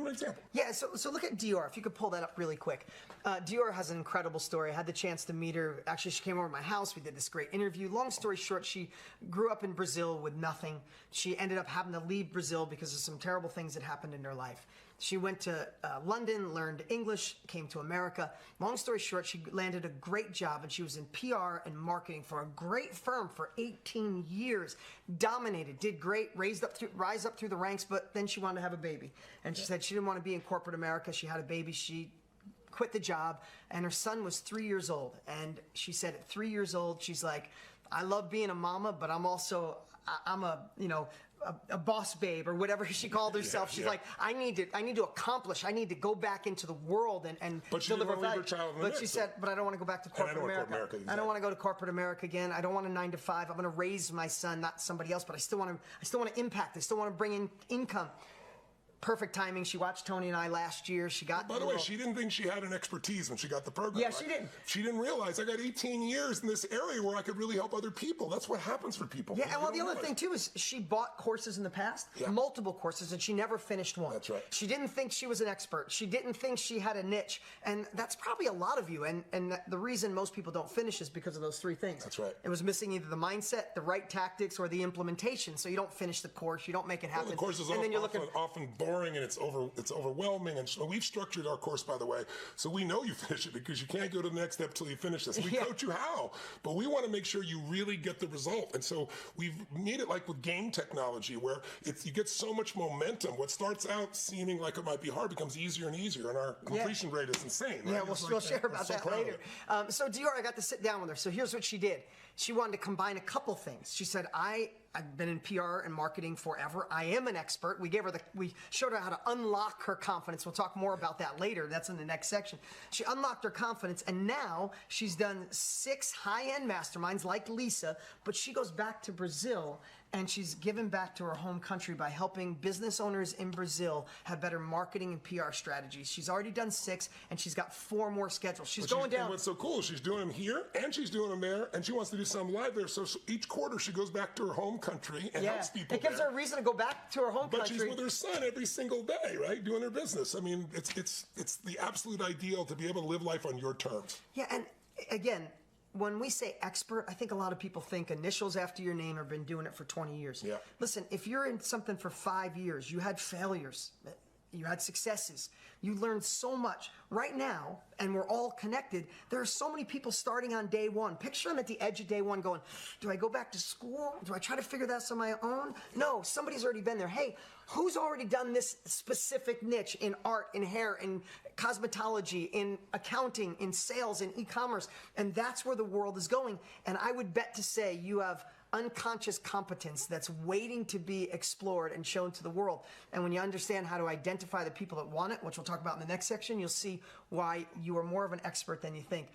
an example. Yeah, so look at Dior. If you could pull that up really quick. Dior has an incredible story. I had the chance to meet her. Actually, she came over to my house. We did this great interview. Long story short, she grew up in Brazil with nothing. She ended up having to leave Brazil because of some terrible things that happened in her life. She went to London, learned English, came to America. Long story short, she landed a great job, and she was in PR and marketing for a great firm for 18 years. Dominated, did great, rise up through the ranks, but then she wanted to have a baby. And she said she didn't want to be in corporate America. She had a baby. She quit the job, and her son was 3 years old. And she said at 3 years old, she's like, I love being a mama, but I'm a boss babe, or whatever she called herself. She's like, I need to accomplish. I need to go back into the world and but she deliver value. But she said, but I don't want to go back to corporate America. Exactly. I don't want to go to corporate America again. I don't want a 9-to-5. I'm going to raise my son, not somebody else, but I still want to impact. I still want to bring in income. Perfect timing. She watched Tony and I last year. She got. By the way, she didn't think she had an expertise when she got the program. Yeah, she didn't. She didn't realize I got 18 years in this area where I could really help other people. That's what happens for people. Yeah, and well, the other thing too is she bought courses in the past, multiple courses, and she never finished one. That's right. She didn't think she was an expert. She didn't think she had a niche, and that's probably a lot of you. And the reason most people don't finish is because of those three things. That's right. It was missing either the mindset, the right tactics, or the implementation. So you don't finish the course, you don't make it happen. Well, the course is often boring, and it's overwhelming, and so we've structured our course, by the way, so we know you finish it, because you can't go to the next step till you finish this. We coach you how, but we want to make sure you really get the result. And so we've made it like with game technology, where you get so much momentum. What starts out seeming like it might be hard becomes easier and easier, and our completion rate is insane. Right? Yeah, we'll share about that later. So Dior, I got to sit down with her. So here's what she did. She wanted to combine a couple things. She said, I've been in PR and marketing forever. I am an expert. We showed her how to unlock her confidence. We'll talk more about that later. That's in the next section. She unlocked her confidence, and now she's done 6 high-end masterminds like Lisa, but she goes back to Brazil, and she's given back to her home country by helping business owners in Brazil have better marketing and PR strategies. She's already done 6, and she's got 4 more scheduled. She's going down. And what's so cool is she's doing them here, and she's doing them there, and she wants to do some live there. So each quarter she goes back to her home country and helps people. It gives her a reason to go back to her home country. But she's with her son every single day, right, doing her business. I mean, it's the absolute ideal to be able to live life on your terms. Yeah, and again, when we say expert, I think a lot of people think initials after your name, have been doing it for 20 years. Yeah. Listen, if you're in something for 5 years, you had failures, you had successes, you learned so much. Right now, and we're all connected, there are so many people starting on day one. Picture them at the edge of day one going, do I go back to school? Do I try to figure this on my own? No, somebody's already been there. Hey, who's already done this specific niche in art, in hair, in cosmetology, in accounting, in sales, in e-commerce? And that's where the world is going. And I would bet to say you have unconscious competence that's waiting to be explored and shown to the world. And when you understand how to identify the people that want it, which we'll talk about in the next section, you'll see why you are more of an expert than you think.